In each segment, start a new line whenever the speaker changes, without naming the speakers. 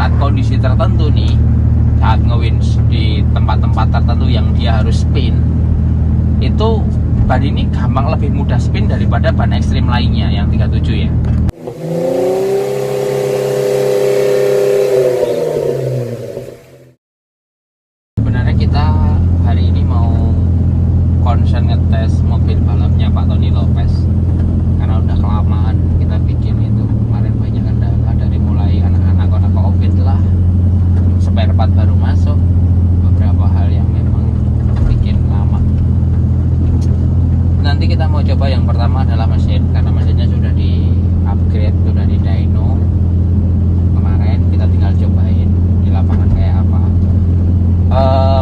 saat kondisi tertentu nih, saat nge-winch di tempat-tempat tertentu yang dia harus spin, itu ban ini gampang lebih mudah spin daripada ban ekstrim lainnya yang 37 ya. Sebenarnya kita hari ini mau concern ngetes mobil balapnya Pak Tony Lopez, karena udah kelamaan kita bikin itu. Kemarin banyak kendala dari mulai anak-anak kena COVID lah, spare part baru masuk, beberapa hal yang memang bikin lama. Nanti kita mau coba yang pertama adalah mesin, karena mesinnya sudah di upgrade, sudah di dyno. Kemarin kita tinggal cobain di lapangan kayak apa.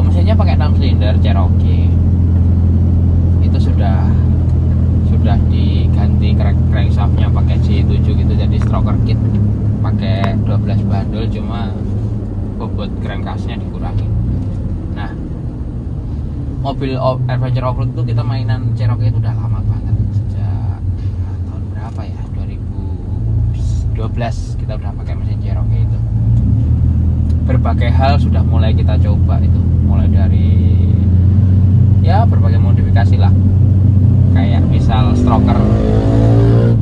Mesinnya pakai 6 silinder Cherokee. Itu sudah diganti crankshaftnya pakai J7 gitu, jadi stroker kit pakai 12 bandul, cuma bobot crankcase-nya dikurangi. Nah, mobil adventure off-road itu kita mainan Cherokee itu udah lama banget, sejak tahun berapa ya, 2012 kita udah pakai mesin Cherokee itu. Berbagai hal sudah mulai kita coba itu, mulai dari ya berbagai modifikasi lah, kayak misal stroker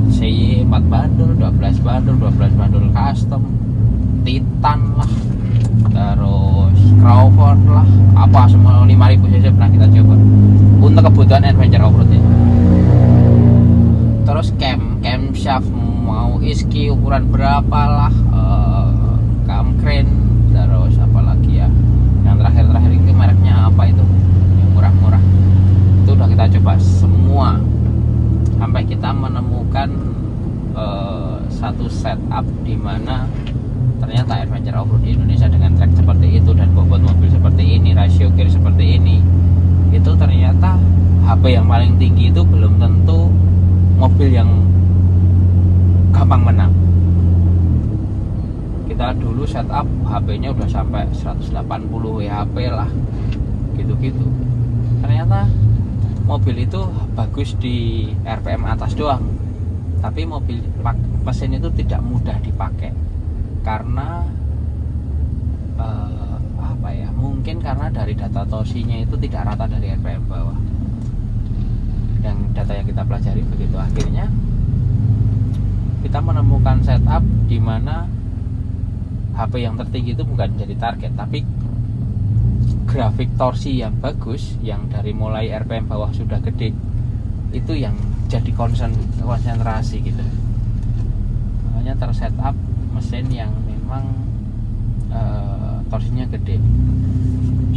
CY 4 bandul, 12 bandul custom, Titan lah, terus Crawford lah, apa semua 5000 cc pernah kita coba untuk kebutuhan adventure off-road ya. Terus camshaft mau iski ukuran berapa lah, cam crane, terus apa lagi ya, yang terakhir itu mereknya apa itu yang murah-murah, itu udah kita coba semua sampai kita menemukan satu setup di mana ternyata adventure off-road di Indonesia dengan track seperti itu dan bobot mobil seperti ini, rasio gear seperti ini, itu ternyata HP yang paling tinggi itu belum tentu mobil yang gampang menang. Kita dulu setup HP-nya udah sampai 180 WHP lah, gitu-gitu. Ternyata mobil itu bagus di RPM atas doang, tapi mesin itu tidak mudah dipakai karena apa ya, mungkin karena dari data torsinya itu tidak rata dari RPM bawah. Yang data yang kita pelajari begitu, akhirnya kita menemukan setup di mana HP yang tertinggi itu bukan jadi target, tapi grafik torsi yang bagus, yang dari mulai RPM bawah sudah gede, itu yang jadi konsentrasi gitu. Makanya tersetup mesin yang memang torsinya gede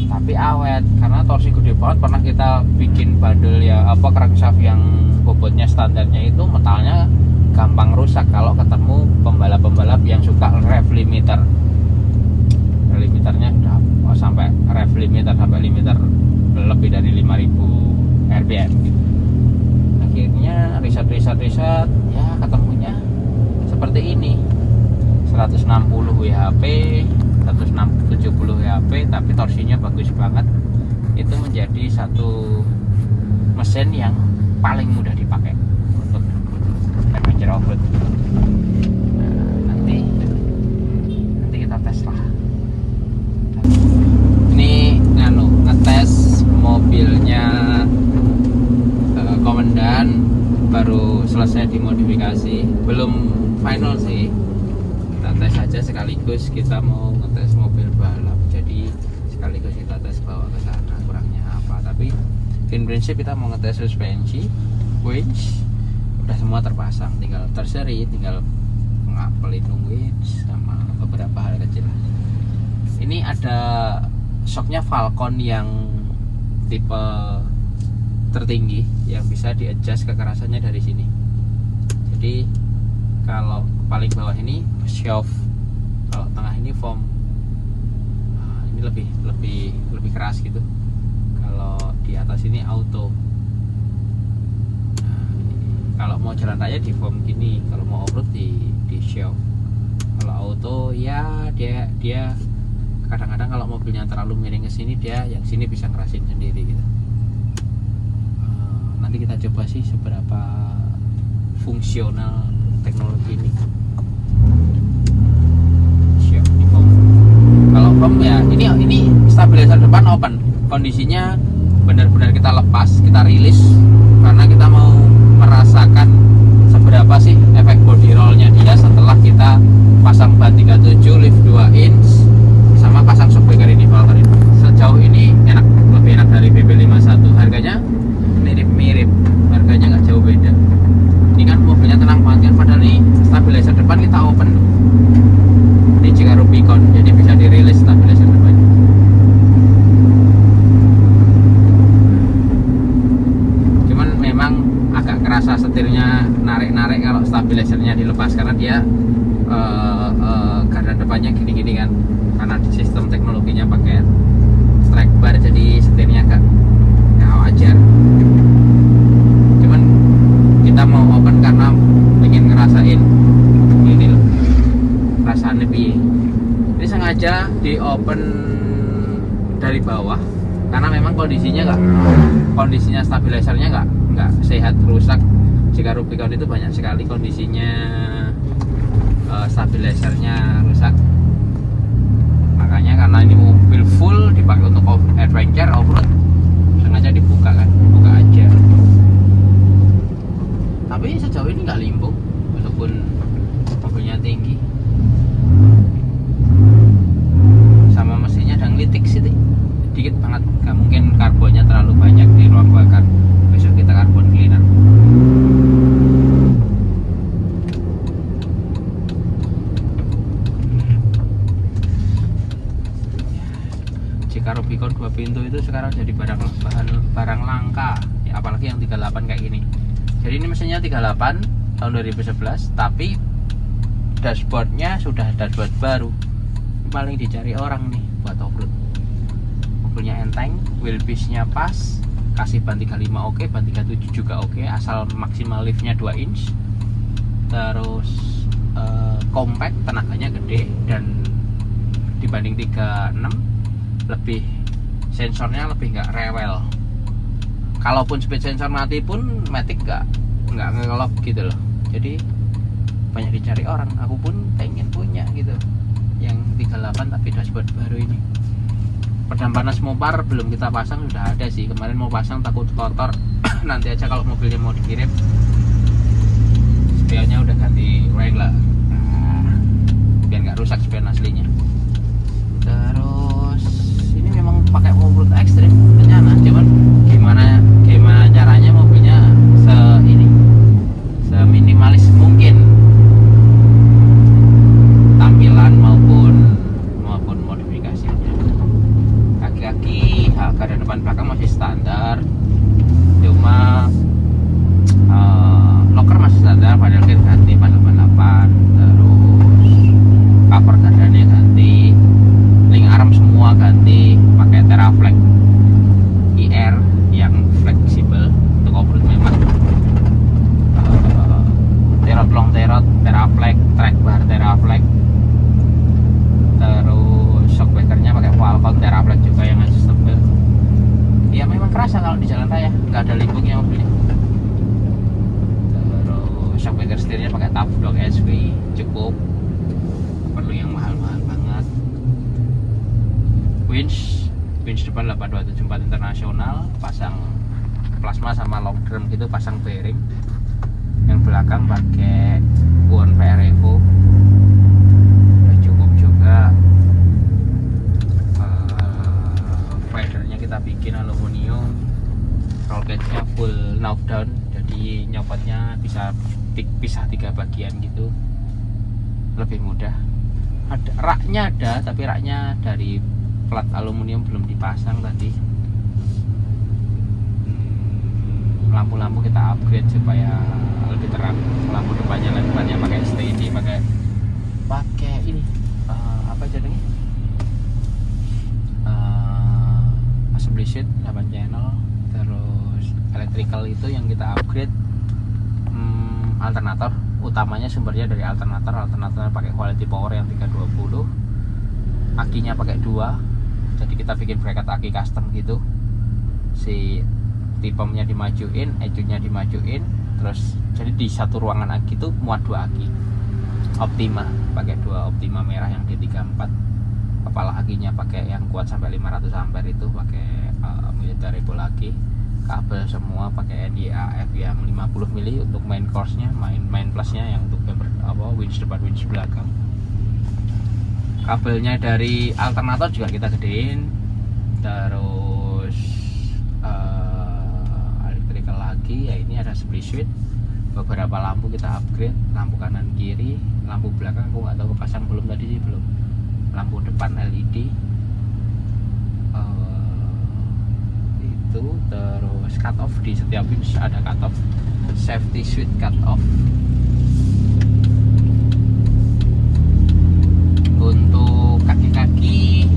tapi awet, karena torsi gede banget. Pernah kita bikin bandel ya, crankshaft yang bobotnya standarnya itu metalnya gampang rusak kalau ketemu pembalap-pembalap yang suka rev limiternya udah sampai rev limiter, sampai limiter lebih dari 5000 rpm gitu. Akhirnya riset ya ketemunya seperti ini, 160 WHP, 170 WHP, tapi torsinya bagus banget. Itu menjadi satu mesin yang paling mudah dipakai untuk adventure off-road. Nah, nanti kita tes lah. Ini ngetes mobilnya komandan, baru selesai dimodifikasi, belum final sih. Kita tes aja sekaligus, kita mau ngetes mobil balap, jadi sekaligus kita tes bawa ke sana kurangnya apa. Tapi in prinsip kita mau ngetes suspensi, winch udah semua terpasang, tinggal terseri, tinggal pelindung winch sama beberapa hal kecil. Ini ada shocknya Falcon yang tipe tertinggi yang bisa di-adjust kekerasannya dari sini. Jadi kalau paling bawah ini shock, kalau tengah ini foam. Nah, ini lebih keras gitu. Kalau di atas ini auto. Nah, kalau mau jalan raya di foam gini, kalau mau off-road di shock. Kalau auto ya dia kadang-kadang kalau mobilnya terlalu miring ke sini, dia yang sini bisa ngerasin sendiri gitu. Nanti kita coba sih seberapa fungsional teknologi ini. Siap di stabilizer depan open, kondisinya benar-benar kita lepas, kita rilis karena kita mau merasakan seberapa sih efek body rollnya dia setelah kita pasang ban 37, lift 2 inch sama pasang shockbreaker ini, Valkyrie. Sejauh ini enak, lebih enak dari BB51. Harganya mirip-mirip, harganya nggak jauh beda. Ini kan mobilnya tenang banget kan, padahal ini stabilizer depan kita open loh. Ini jika Rubicon, jadi bisa dirilis stabilizer depan. Cuman memang agak kerasa setirnya narik-narik kalau stabilizernya dilepas karena dia gardan depannya gini-gini kan, karena di sistem teknologinya pakai strike bar, jadi setirnya agak nggak wajar. Cuman kita mau open karena ingin ngerasain ini loh, rasanya piye. Ini sengaja di open dari bawah karena memang kondisinya stabilizernya nggak sehat, rusak. Jika Rubicon itu banyak sekali kondisinya stabilizernya rusak. Makanya karena ini mobil full dipakai untuk adventure off-road, sengaja dibuka kan, buka aja. Tapi sejauh ini nggak limbung walaupun mobilnya tinggi. Sama mesinnya ada ngelitik sih, dikit banget, nggak mungkin karbonnya terlalu banyak di ruang bakar. Besok kita karbon cleaner. Jika Rubicon 2 pintu itu sekarang jadi barang langka ya, apalagi yang 38 kayak gini. Jadi ini mesinnya 38 tahun 2011, tapi dashboardnya sudah dashboard baru. Ini paling dicari orang nih buat off-road. Mobilnya enteng, wheelbase-nya pas, kasih ban 35 oke, ban 37 juga oke, asal maksimal liftnya 2 inch. Terus compact, tenaganya gede, dan dibanding 36 lebih sensornya lebih nggak rewel. Kalaupun speed sensor mati pun Matic nggak ngelok gitu loh. Jadi banyak dicari orang. Aku pun pengen punya gitu yang 38 tapi dashboard baru ini. Peredam panas Mopar belum kita pasang, sudah ada sih. Kemarin mau pasang takut kotor. Nanti aja kalau mobilnya mau dikirim. Spionnya udah ganti Wrangler. Nah, biar nggak rusak spion aslinya. Terus ini memang pakai off-road ekstrim rencana, cuman gimana caranya mobilnya seminimalis mungkin tampilan maupun modifikasinya. Kaki-kaki gardan depan belakang masih standar, cuma locker masih standar, padahal kan ganti 88. Terus cover gardannya ganti, link arm semua ganti, pakai Teraflex IR yang fleksibel untuk off-road memang. Terot long terot Teraflex, track bar Teraflex. Terus shockbreakernya pakai Falcon Teraflex juga yang adjustable. Ya memang kerasa kalau di jalan raya, nggak ada limbungnya mobilnya. Terus shockbreaker setirnya pakai Tough Dog SV, cukup, perlu yang mahal-mahal banget. Winch depan 8274 internasional, pasang plasma sama long drum gitu, pasang bearing. Yang belakang pakai One VR Evo, udah cukup juga. Fadernya kita bikin aluminium, roll cage-nya full knockdown, jadi nyopotnya bisa pisah 3 bagian gitu, lebih mudah. Ada raknya, tapi raknya dari plat aluminium belum dipasang tadi. Lampu-lampu kita upgrade supaya lebih terang. Lampu depannya pakai steady, pakai ini apa jadinya, assembly sheet 8 channel. Terus electrical itu yang kita upgrade, alternator utamanya sumbernya dari alternatornya pakai quality power yang 320, akinya pakai 2. Jadi kita bikin bracket aki custom gitu, si tipemnya dimajuin, ecunya dimajuin, terus jadi di satu ruangan aki itu muat 2 aki Optima, pakai 2 Optima merah yang D34, kepala aki kaki-kakinya pakai yang kuat sampai 500 ampere itu pakai military bolt lagi. Kabel semua pakai NDAF yang 50 mili untuk main course-nya, main plusnya yang untuk winch depan winch belakang. Kabelnya dari alternator juga kita gedein. Terus electrical lagi ya, ini ada split switch. Beberapa lampu kita upgrade, lampu kanan kiri, lampu belakang aku nggak tahu pasang belum tadi sih, belum. Lampu depan LED itu. Terus cut off di setiap winch ada cut off, safety switch cut off. Untuk kaki-kaki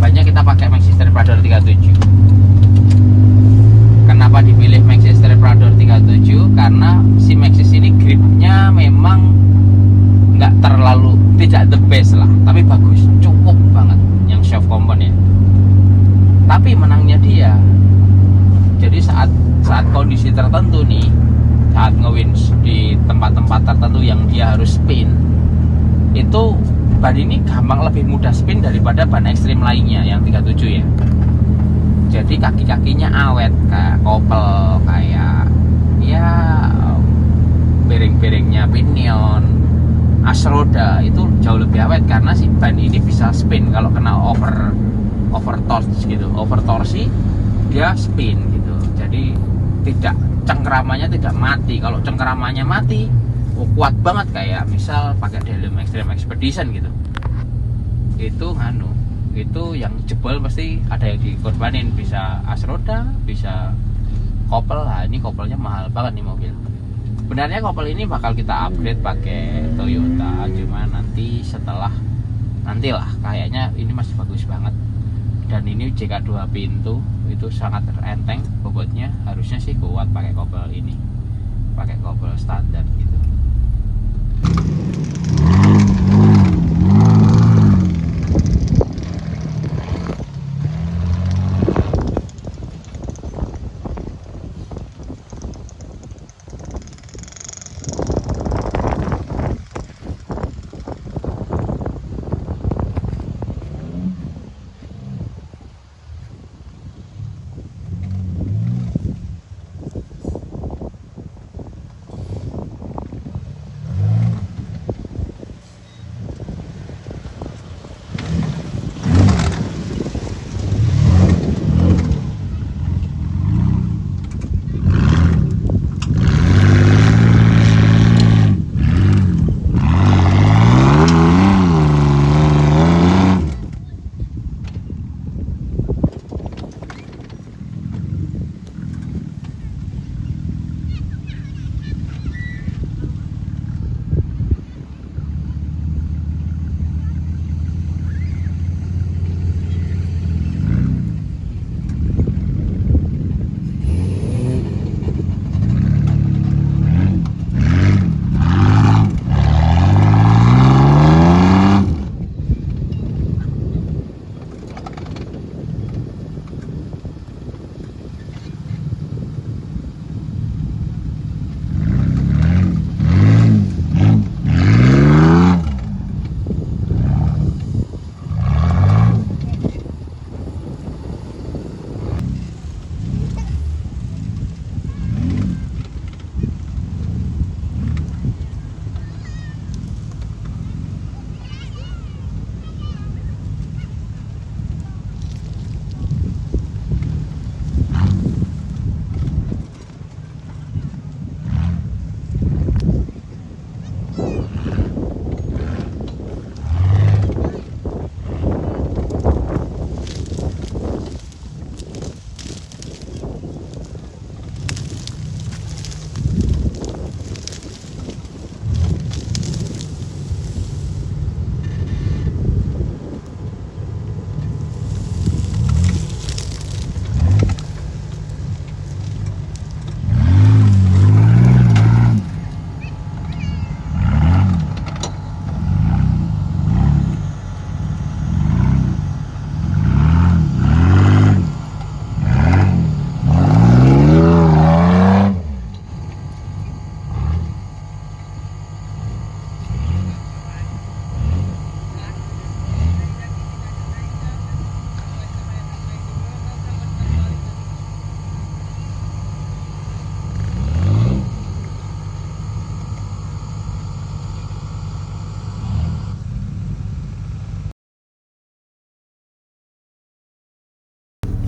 banyak kita pakai Maxxis Predator 37. Kenapa dipilih Maxxis Predator 37? Karena si Maxxis ini gripnya memang nggak terlalu, tidak the best lah, tapi bagus, cukup banget yang soft component. Tapi menangnya dia, jadi saat kondisi tertentu nih, saat nge-winch di tempat-tempat tertentu yang dia harus spin, itu ban ini gampang lebih mudah spin daripada ban ekstrim lainnya yang 37 ya. Jadi kaki-kakinya awet, kayak kopel, kayak ya bearing-bearingnya pinion, as roda itu jauh lebih awet karena si ban ini bisa spin kalau kena over torsi gitu, over torsi dia spin gitu. Jadi tidak, cengkeramannya tidak mati. Kalau cengkeramannya mati, kuat banget kayak misal pakai Delium Extreme Expedition gitu. Itu yang jebol pasti ada yang dikorbanin, bisa as roda, bisa kopel. Nah, ini kopelnya mahal banget nih mobil. Sebenarnya kopel ini bakal kita upgrade pakai Toyota, cuma nantilah kayaknya ini masih bagus banget. Dan ini JK2 pintu, itu sangat enteng bobotnya, harusnya sih kuat pakai kopel ini, pakai kopel standar gitu.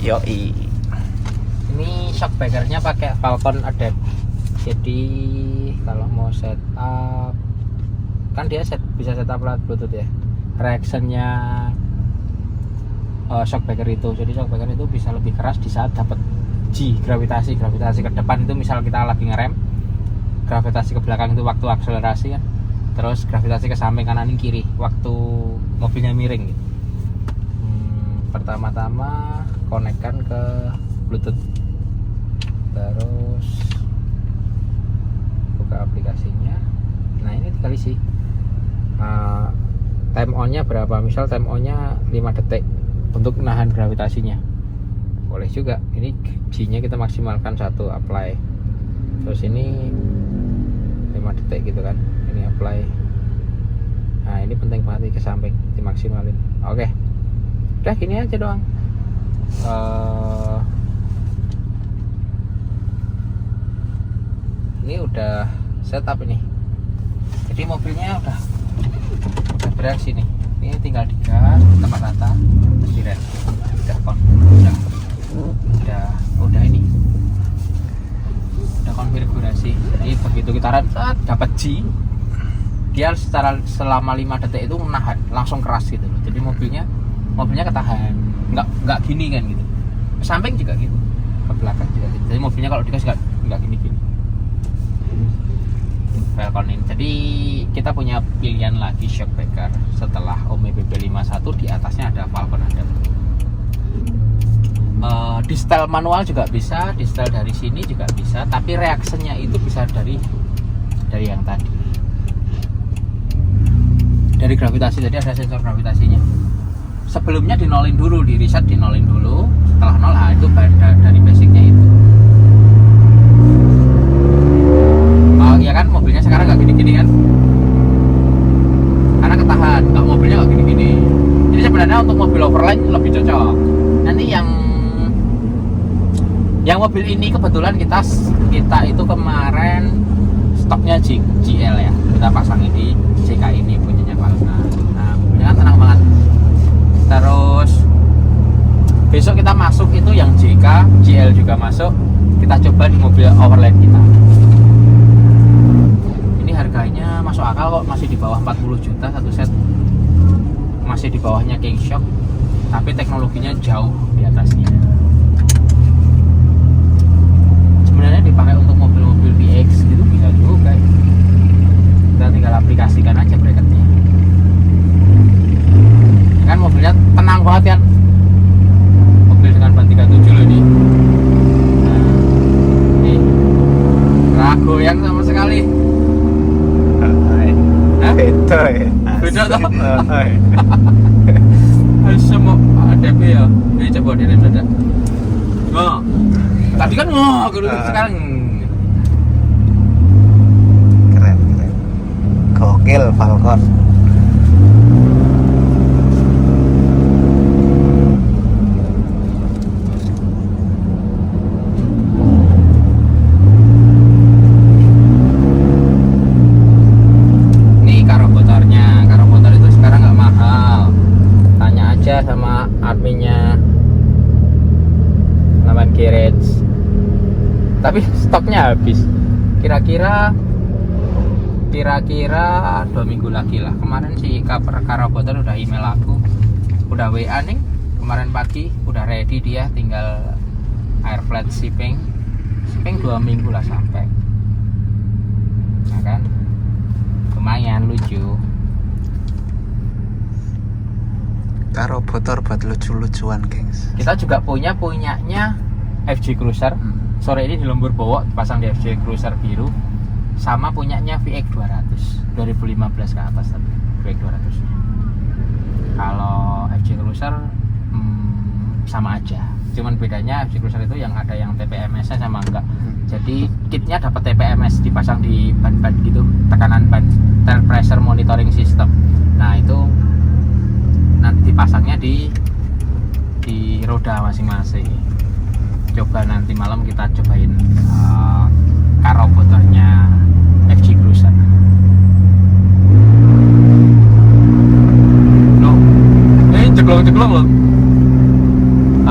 Yoi.
Ini shock breakernya pakai Falcon Adapt. Jadi kalau mau setup kan dia bisa setup lewat Bluetooth ya. Reactionnya shock breaker itu. Jadi shock breaker itu bisa lebih keras di saat dapat gravitasi ke depan itu, misal kita lagi ngerem, gravitasi ke belakang itu waktu akselerasi kan. Terus gravitasi ke samping kanan kiri waktu mobilnya miring gitu. Pertama-tama konekkan ke Bluetooth, terus buka aplikasinya. Nah ini tinggal isi time on nya berapa, misal time on nya 5 detik untuk nahan gravitasinya, boleh juga. Ini G nya kita maksimalkan 1, apply. Terus ini 5 detik gitu kan, ini apply. Nah ini penting banget ke samping dimaksimalin. Oke, udah gini aja doang. Ini udah setup ini, jadi mobilnya udah bereaksi nih. Ini tinggal digas tempat rata, terus direm. Udah ini udah konfigurasi. Jadi begitu kita rem dapat G, dia selama 5 detik itu menahan, langsung keras gitu loh. Jadi mobilnya ketahan, nggak gini kan gitu. Ke samping juga gitu, ke belakang juga gitu. Jadi mobilnya kalau digas nggak gini. Falcon ini. Jadi kita punya pilihan lagi shock breaker setelah Ome BB51, di atasnya ada Falcon Adapt. Di setel manual juga bisa, di setel dari sini juga bisa, tapi reactionnya itu bisa dari yang tadi, dari gravitasi. Jadi ada sensor gravitasinya. Sebelumnya dinolin dulu, di reset dinolin dulu. Setelah nol, itu dari basicnya itu. Ya kan mobilnya sekarang nggak gini-gini kan, karena ketahan. Nggak, mobilnya nggak gini-gini. Jadi sebenarnya untuk mobil overland lebih cocok. Nanti yang mobil ini kebetulan kita itu kemarin stoknya GL ya, kita pasangin di JK ini punyanya Valna. Nah mobilnya kan tenang banget. Terus besok kita masuk itu yang JK GL juga masuk, kita coba di mobil overland kita. Harganya masuk akal kok, masih di bawah 40 juta satu set, masih di bawahnya King Shock, tapi teknologinya jauh di atasnya. Sebenarnya dipakai untuk mobil-mobil VX gitu bisa juga. Kita tinggal aplikasikan aja bracketnya. Kan mobilnya tenang banget kan, mobil dengan ban 37 loh ini. Nah, ini ragu yang sama sekali.
Beda ya.
Beda toh. Semua ADP ya. Ini coba direm dadak. Oh. Tadi kan sekarang
keren. Gokil Falcon.
sama adminnya Laman Garage, tapi stoknya habis. Kira-kira 2 minggu lagi lah. Kemarin si Karobotan udah email aku, udah WA nih kemarin pagi, udah ready dia, tinggal air flat shipping 2 minggu lah sampai. Nah kan lumayan lucu.
Karobotor buat lucu-lucuan, gengs.
Kita juga punyanya FJ Cruiser. Sore ini di Lembur Bowo dipasang di FJ Cruiser biru, sama punyanya VX 200 2015 ke atas tapi VX 200. Kalau FJ Cruiser sama aja, cuman bedanya FJ Cruiser itu yang ada yang TPMS nya sama enggak. Jadi kitnya dapat TPMS dipasang di ban-ban gitu, tekanan ban, tire pressure monitoring system. Nah itu nanti dipasangnya di roda masing-masing. Coba nanti malam kita cobain karobotornya FJ Cruiser. Loh, ini jeglong loh.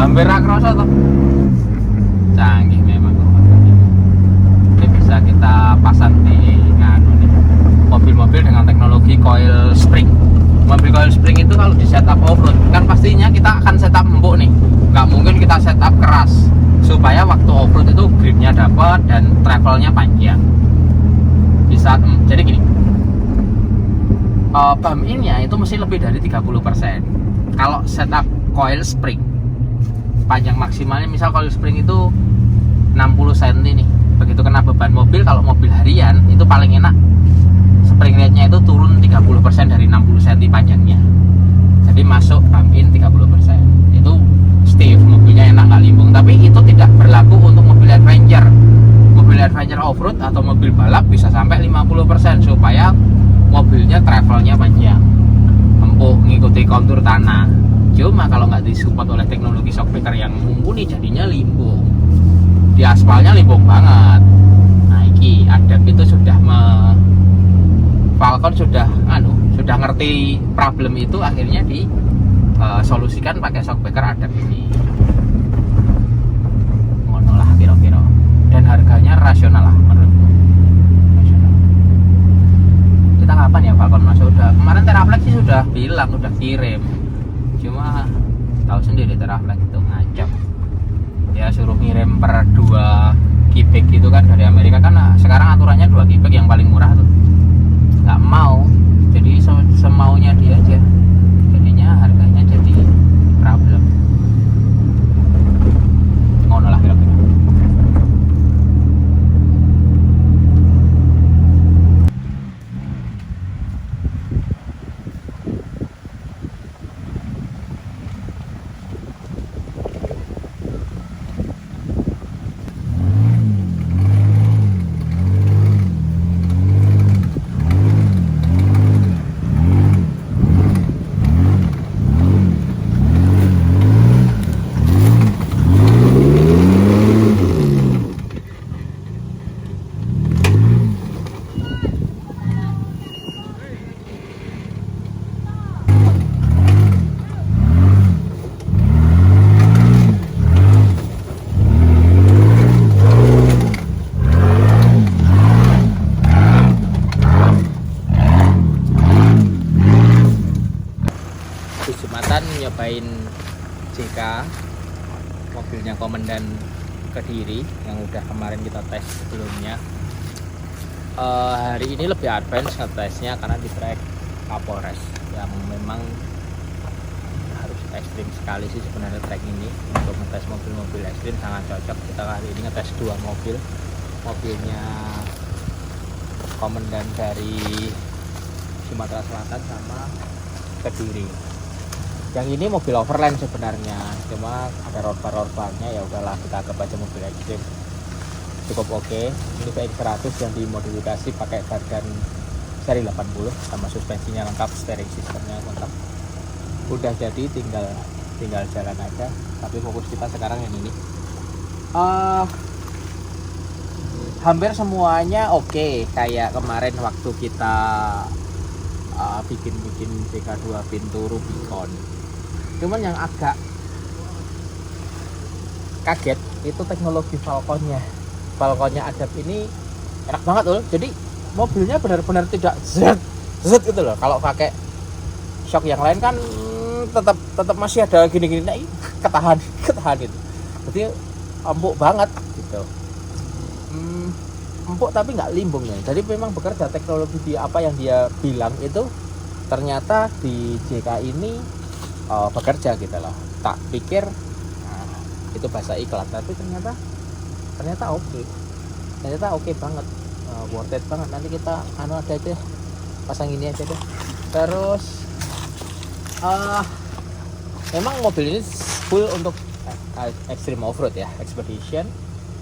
hampir ra kerasa toh. Canggih memang kok. Ini bisa kita pasang di nganu nih. Mobil-mobil dengan teknologi coil spring. Mobil coil spring itu kalau di setup off-road kan pastinya kita akan setup empuk nih. Nggak mungkin kita setup keras supaya waktu off-road itu gripnya dapat dan travelnya panjang. Di saat jadi gini, bump in-nya itu mesti lebih dari 30%. Kalau setup coil spring panjang maksimalnya misal coil spring itu 60 cm nih. Begitu kena beban mobil, kalau mobil harian itu paling enak spring rate-nya itu turun 30% dari 60 cm panjangnya. Jadi masuk bump in 30%. Itu stiff, mobilnya enak nggak limbung. Tapi itu tidak berlaku untuk mobil adventure. Mobil adventure off-road atau mobil balap bisa sampai 50% supaya mobilnya travelnya panjang, empuk, ngikuti kontur tanah. Cuma kalau nggak disupport oleh teknologi shockbreaker yang mumpuni jadinya limbung. Di aspalnya limbung banget. Nah iki Adap itu sudah Falcon sudah ngerti problem itu, akhirnya disolusikan pakai shockbreaker Adap ini. Ngono lah kira-kira. Dan harganya rasional lah menurutku. Rasional. Kita kapan ya Falcon masuk? Kemarin Teraflex sih sudah bilang, udah kirim. Cuma tahu sendiri Teraflex itu ngacak. Ya suruh ngirim per 2 keypack gitu kan dari Amerika kan. Sekarang aturannya 2 keypack yang paling murah tuh. Nggak mau, jadi semaunya dia aja, jadinya harganya jadi problem. Ngono lah kira-kira. Nyobain JK mobilnya Komandan Kediri yang udah kemarin kita tes sebelumnya. Hari ini lebih advance ngetesnya karena di track Kapolres yang memang harus ekstrim sekali sih sebenarnya track ini untuk ngetes mobil-mobil ekstrim, sangat cocok. Kita kali ini ngetes 2 mobil, mobilnya Komandan dari Sumatera Selatan sama Kediri. Yang ini mobil overland sebenarnya, cuma ada road bar-nya, ya udahlah kita anggap aja mobil ekstrim. Cukup oke. Ini VX 100 yang dimodifikasi pakai badan seri 80 sama suspensinya lengkap, steering sistemnya lengkap. Udah jadi, tinggal jalan aja. Tapi fokus kita sekarang yang ini. Hampir semuanya oke, kayak kemarin waktu kita bikin JK2 pintu Rubicon. Cuman yang agak kaget itu teknologi Falconnya Adap ini enak banget loh. Jadi mobilnya benar-benar tidak zet gitu loh. Kalau pakai shock yang lain kan tetap masih ada gini-gini, nah, ketahan gitu. Jadi empuk banget gitu. Empuk tapi nggak limbung ya. Jadi memang bekerja teknologi di apa yang dia bilang itu ternyata di JK ini bekerja gitu loh. Tak pikir itu bahasa iklan, tapi ternyata oke banget, worth it banget. Nanti kita ada aja, pasang ini aja deh. Terus memang mobil ini full untuk extreme off-road ya, expedition.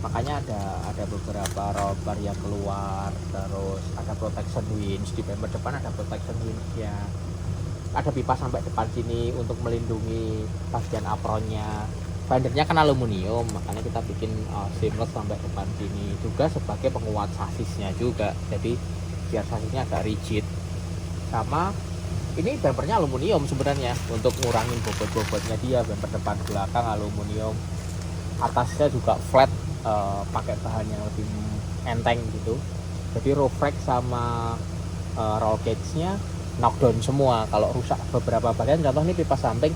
Makanya ada beberapa roll bar yang keluar, terus ada protection winch di bumper depan, ada protection winch-nya. Ada pipa sampai depan sini untuk melindungi bagian apronnya. Fendernya kan aluminium, makanya kita bikin seamless sampai depan sini juga sebagai penguat sasisnya juga. Jadi biar sasisnya agak rigid. Sama ini bumpernya aluminium sebenarnya untuk ngurangin bobot-bobotnya dia. Bumper depan belakang aluminium, atasnya juga flat, pakai bahan yang lebih enteng gitu. Jadi roof rack sama roll cage-nya knockdown semua. Kalau rusak beberapa bagian, contoh ini pipa samping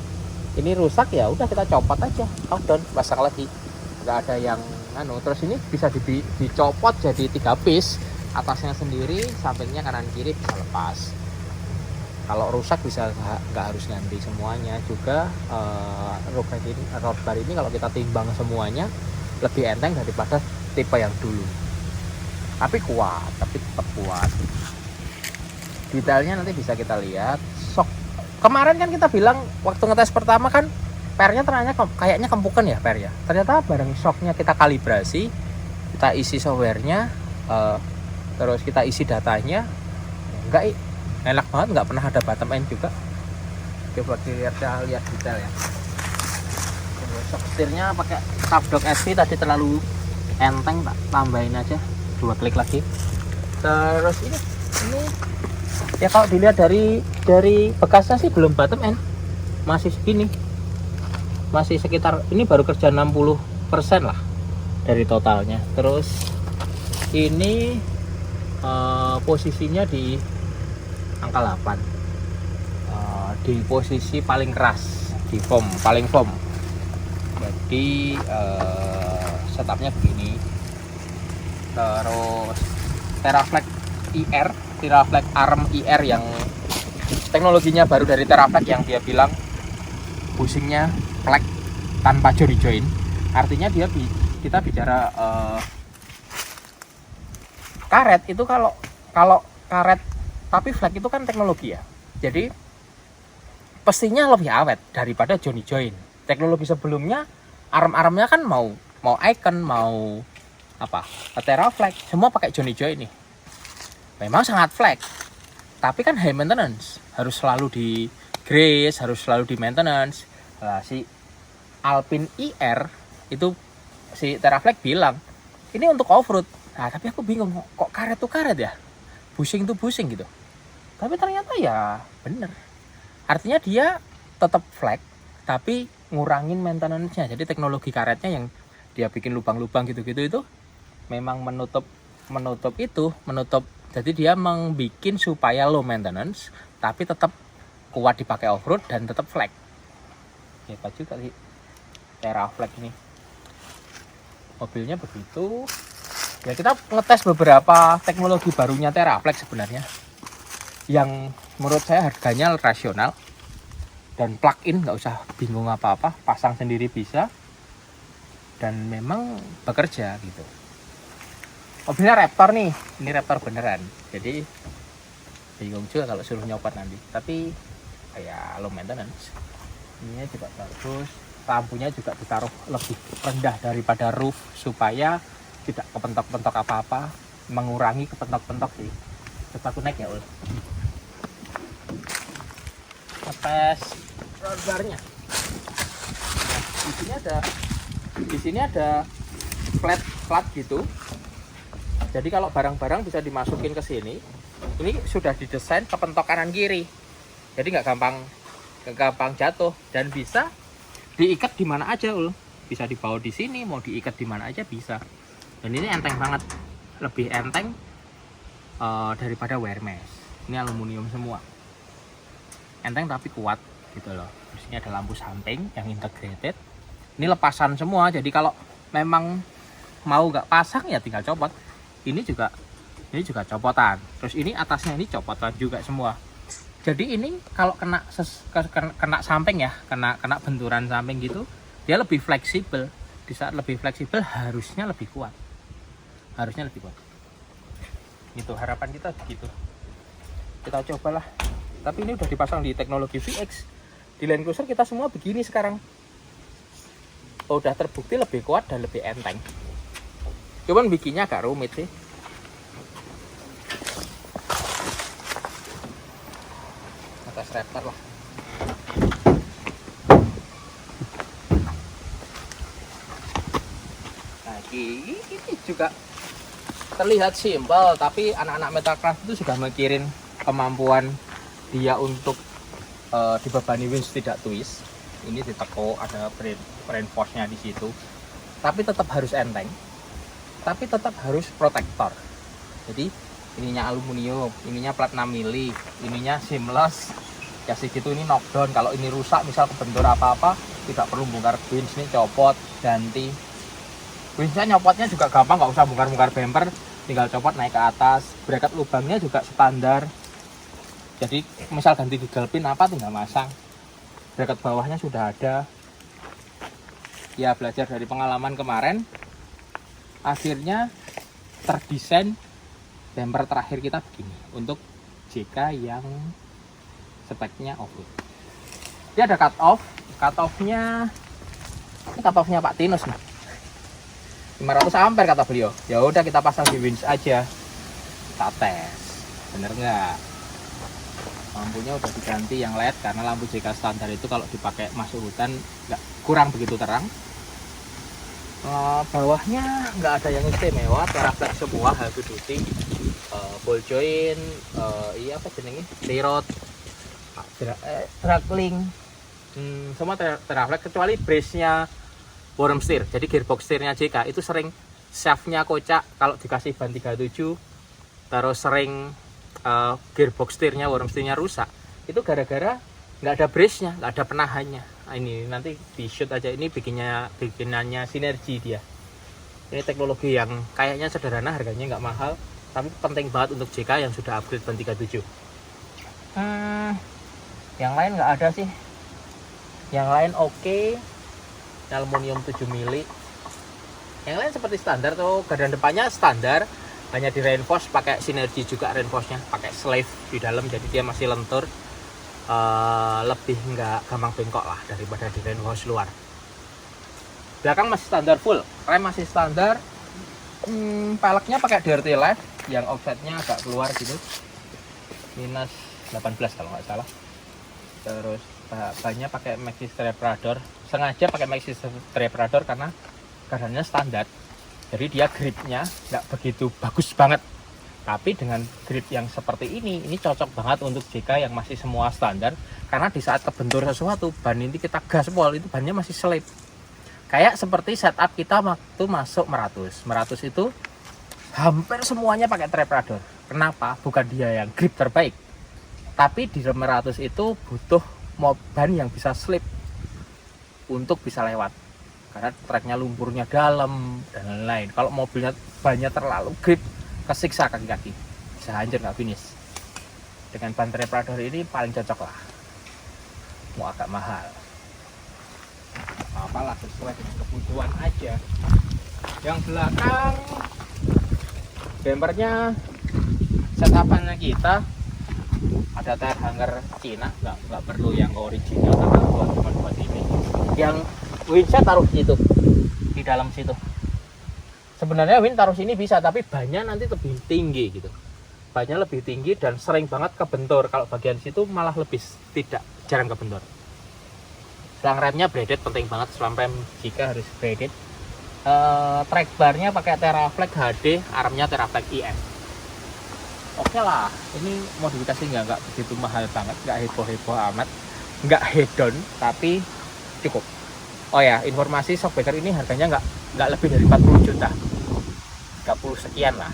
ini rusak, ya udah kita copot aja, knockdown, pasang lagi, nggak ada yang terus ini bisa dicopot jadi 3 piece, atasnya sendiri, sampingnya kanan kiri bisa lepas. Kalau rusak bisa nggak harus ganti semuanya juga. Road bar ini kalau kita timbang semuanya lebih enteng daripada tipe yang dulu, tapi tetap kuat. Detailnya nanti bisa kita lihat. Shock kemarin kan kita bilang waktu ngetes pertama kan pernya ternyata kayaknya kempukan ya pernya. Ternyata bareng shocknya kita kalibrasi, kita isi softwarenya, terus kita isi datanya, enggak enak banget, nggak pernah ada bottom end juga. Coba lihat detail ya. Shock setirnya pakai Subdock SV, tadi terlalu enteng, tak tambahin aja 2 klik lagi. Terus ini ya kalau dilihat dari bekasnya sih belum bottom end, masih segini, masih sekitar ini, baru kerja 60% lah dari totalnya. Terus ini posisinya di angka 8, di posisi paling keras, di paling foam. Jadi setupnya begini. Terus Teraflex IR, Teraflex ARM IR yang teknologinya baru dari Teraflex, yang dia bilang bushingnya flat tanpa join join. Artinya kita bicara karet itu, kalau karet tapi flat itu kan teknologi ya, jadi pastinya lebih awet daripada join join. Teknologi sebelumnya arm-armnya kan mau Icon, mau Teraflex, semua pakai join join nih. Memang sangat flex, tapi kan high maintenance, harus selalu di grease, harus selalu di maintenance. Nah, si Alpine IR itu si Teraflex bilang ini untuk off-road. Nah, tapi aku bingung, kok karet tuh karet ya, bushing tuh bushing gitu. Tapi ternyata ya bener, artinya dia tetap flex tapi ngurangin maintenance-nya. Jadi teknologi karetnya yang dia bikin lubang-lubang gitu-gitu itu memang menutup, jadi dia membikin supaya low maintenance tapi tetap kuat dipakai off-road dan tetap flex. Hebat juga sih Teraflex ini. Mobilnya begitu. Ya kita ngetes beberapa teknologi barunya Teraflex sebenarnya, yang menurut saya harganya rasional dan plug-in, nggak usah bingung apa-apa, pasang sendiri bisa dan memang bekerja gitu. Mobilnya Raptor nih, ini Raptor beneran, jadi bingung juga kalau suruh nyopot nanti, tapi kayak low maintenance. Ini juga bagus, lampunya juga ditaruh lebih rendah daripada roof supaya tidak kepentok-pentok apa-apa, mengurangi kepentok-pentok sih. Coba aku naik ya Ul. Tes roll barnya. Di sini ada flat gitu. Jadi kalau barang-barang bisa dimasukin ke sini. Ini sudah didesain kepentok kanan kiri. Jadi nggak gampang jatuh dan bisa diikat di mana aja Ul. Bisa dibawa di sini, mau diikat di mana aja bisa. Dan ini enteng banget, lebih enteng daripada wear mesh. Ini aluminium semua, enteng tapi kuat gitu loh. Terus ini ada lampu samping yang integrated. Ini lepasan semua, jadi kalau memang mau nggak pasang ya tinggal copot. Ini juga copotan. Terus ini atasnya ini copotan juga semua. Jadi ini kalau kena samping ya, kena benturan samping gitu, dia lebih fleksibel. Di saat lebih fleksibel harusnya lebih kuat. Gitu harapan kita begitu. Kita cobalah. Tapi ini udah dipasang di teknologi VX. Di Land Cruiser kita semua begini sekarang. Udah terbukti lebih kuat dan lebih enteng. Cuman bikinnya agak rumit sih. Atas Raptor lah. Nah, ini juga terlihat simpel, tapi anak-anak Metalcraft itu sudah mikirin kemampuan dia untuk
dibebani winch tidak twist. Ini diteko, ada reinforce-nya di situ. Tapi tetap harus enteng. Tapi tetap harus protektor. Jadi ininya aluminium, ininya plat 6 mili, ininya seamless. Ya segitu, ini knockdown. Kalau ini rusak, misal kebentur apa-apa, tidak perlu bongkar winch, ini copot, ganti. Winchnya nyopotnya juga gampang, nggak usah bongkar-bongkar bumper, tinggal copot naik ke atas. Bracket lubangnya juga standar. Jadi misal ganti giggle pin apa, tinggal masang. Bracket bawahnya sudah ada. Ya belajar dari pengalaman kemarin, akhirnya terdesain bumper terakhir kita begini untuk JK yang speknya off-road. Dia ada cut off-nya Pak Tinus nih. 500 ampere kata beliau. Ya udah kita pasang di winch aja. Kita tes. Bener nggak? Lampunya udah diganti yang LED karena lampu JK standar itu kalau dipakai masuk hutan nggak, kurang begitu terang. Bawahnya nggak ada yang istimewa, teraflex semua, heavy duty, ball joint, iya apa jenenge, tirot, trackling, semua teraflex kecuali brace-nya worm steer. Jadi gearbox steer-nya JK itu sering shaft-nya kocak kalau dikasih ban 37, terus sering gearbox steer-nya, worm steer-nya rusak. Itu gara-gara nggak ada brace-nya, nggak ada penahannya. Nah, ini nanti di shoot aja, ini bikinannya Sinergi dia. Ini teknologi yang kayaknya sederhana, harganya nggak mahal, tapi penting banget untuk JK yang sudah upgrade ban 37. Yang lain nggak ada sih. Yang lain oke. Aluminium 7 mili. Yang lain seperti standar tuh, gardan depannya standar, hanya di reinforce pakai Sinergi juga reinforce-nya, pakai slave di dalam, jadi dia masih lentur. Lebih nggak gampang bengkok lah daripada di reinforce luar. Belakang masih standar full, rem masih standar. Peleknya pakai DRT LED yang offsetnya agak keluar gitu, minus 18 kalau nggak salah. Terus bannya pakai Maxxis Strador, sengaja pakai Maxxis Strador karena gardannya standar, jadi dia gripnya nggak begitu bagus banget. Tapi dengan grip yang seperti ini cocok banget untuk JK yang masih semua standar, karena di saat kebentur sesuatu, ban ini kita gaspol, itu bannya masih selip. Kayak seperti setup kita waktu masuk Meratus. Meratus itu hampir semuanya pakai Strador. Kenapa? Bukan dia yang grip terbaik, tapi di Meratus itu butuh ban yang bisa slip untuk bisa lewat, karena treknya lumpurnya dalam dan lain-lain. Kalau mobilnya bannya terlalu grip, kesiksa kaki-kaki, bisa hancur nggak finish. Dengan ban Strador ini paling cocok lah, mau agak mahal apalah, sesuai dengan kebutuhan aja. Yang belakang bumpernya setapannya kita ada tire hanger Cina, nggak perlu yang original karena buat ini. Yang winch taruh situ, di dalam situ. Sebenarnya winch taruh sini bisa, tapi bannya nanti lebih tinggi gitu. Bannya lebih tinggi dan sering banget kebentur. Kalau bagian situ malah lebih jarang kebentur. Selang remnya braided, penting banget. Selang rem jika harus braided. Track barnya pakai Teraflex HD, armnya Teraflex IS. Oke lah, ini modifikasi nggak begitu mahal banget, nggak heboh-heboh amat, nggak hedon, tapi cukup. Oh ya, informasi shockbreaker ini harganya nggak lebih dari 40 juta, 30 sekian lah.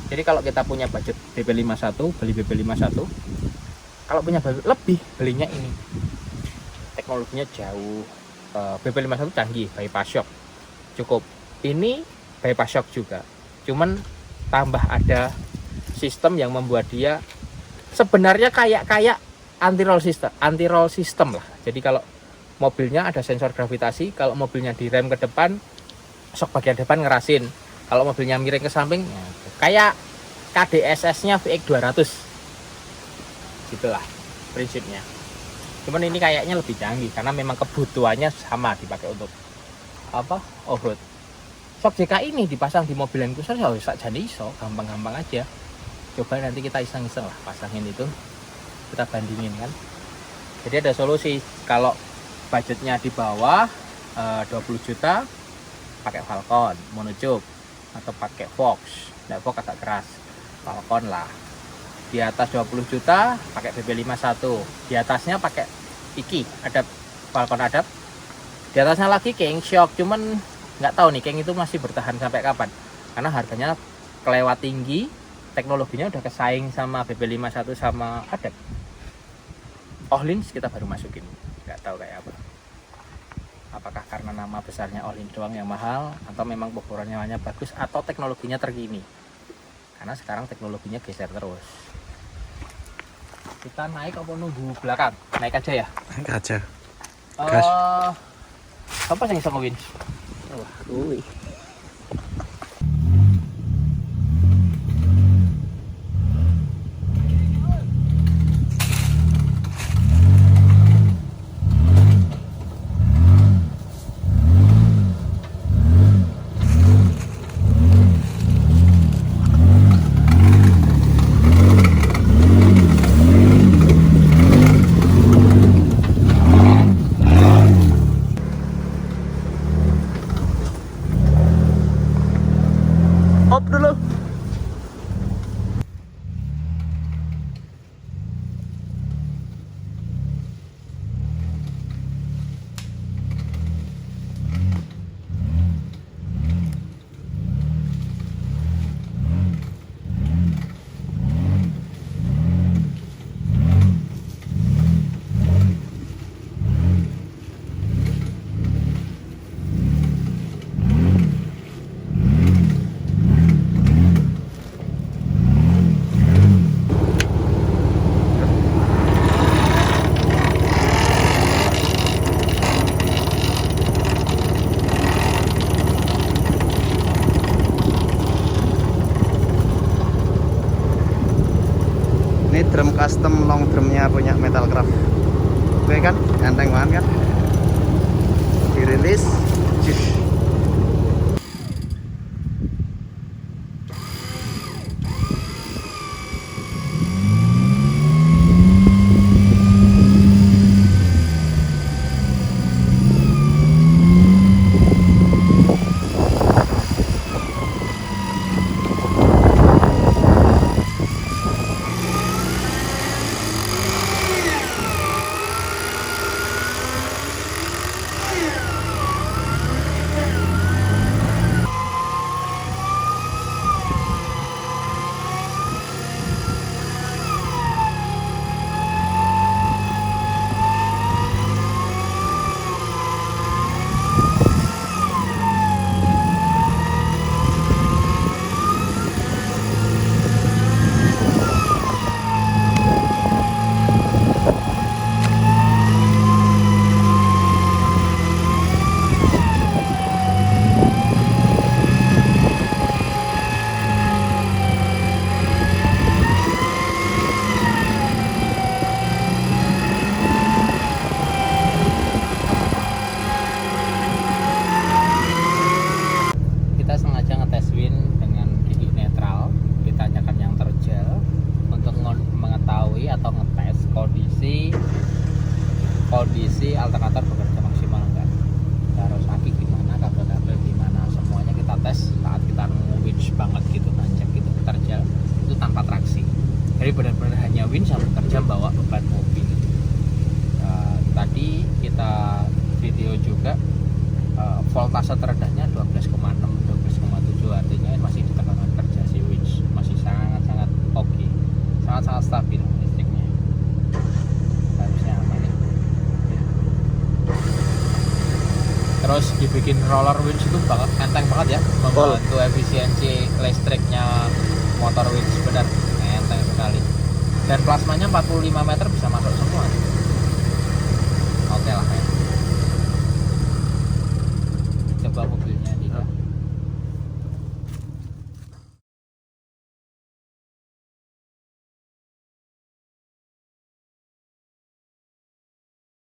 Jadi kalau kita punya budget BP51, beli BP51. Kalau punya budget lebih, belinya ini. Teknologinya jauh. BP51 canggih, bypass shock. Cukup. Ini bypass shock juga. Cuman tambah ada sistem yang membuat dia sebenarnya kayak anti roll system lah. Jadi kalau mobilnya ada sensor gravitasi, kalau mobilnya direm ke depan, shock bagian depan ngerasin. Kalau mobilnya miring ke samping, ya, kayak KDSS-nya VX 200. Gitulah prinsipnya. Cuman ini kayaknya lebih canggih karena memang kebutuhannya sama dipakai untuk off-road. Shock JK ini dipasang di mobil yang khusus ya bisa jadi iso, gampang-gampang aja. Coba nanti kita iseng-iseng lah pasangin itu, kita bandingin kan. Jadi ada solusi. Kalau budgetnya di bawah 20 juta, pakai Falcon monocoque atau pakai Fox. Nah, Fox agak keras, Falcon lah. Di atas 20 juta pakai BB51, di atasnya pakai iki ada Falcon Adapt, di atasnya lagi King Shock. Cuman nggak tahu nih King itu masih bertahan sampai kapan, karena harganya kelewat tinggi, teknologinya udah kesaing sama BB51 sama Adapt. Ohlins kita baru masukin, nggak tahu kayak apa. Apakah karena nama besarnya Ohlins doang yang mahal, atau memang bocorannya bagus, atau teknologinya terkini, karena sekarang teknologinya geser terus. Kita naik apa nunggu belakang? Naik aja ya?
Naik aja. Gas.
Apa yang bisa ngewin? Wah, kuwi.
Op dulu. Ini drum custom long drumnya punya Metalcraft. Oke kan, enteng banget kan. Dirilis, cus.
kondisi alternator bekerja maksimal enggak, terus aki gimana, kabel-kabel gimana, semuanya kita tes saat kita winch banget gitu, nanjak gitu terjal itu tanpa traksi. Jadi benar-benar hanya winch yang bekerja bawa beban mobil. Tadi kita video juga voltase terendahnya 12,6 12,7, artinya masih di tekanan kerja si winch, masih sangat-sangat oke, sangat-sangat stabil listriknya, harusnya aman ya. Terus dibikin roller winch itu banget enteng banget ya, membantu efisiensi listriknya motor winch, benar enteng sekali. Dan plasmanya 45 meter bisa masuk semua.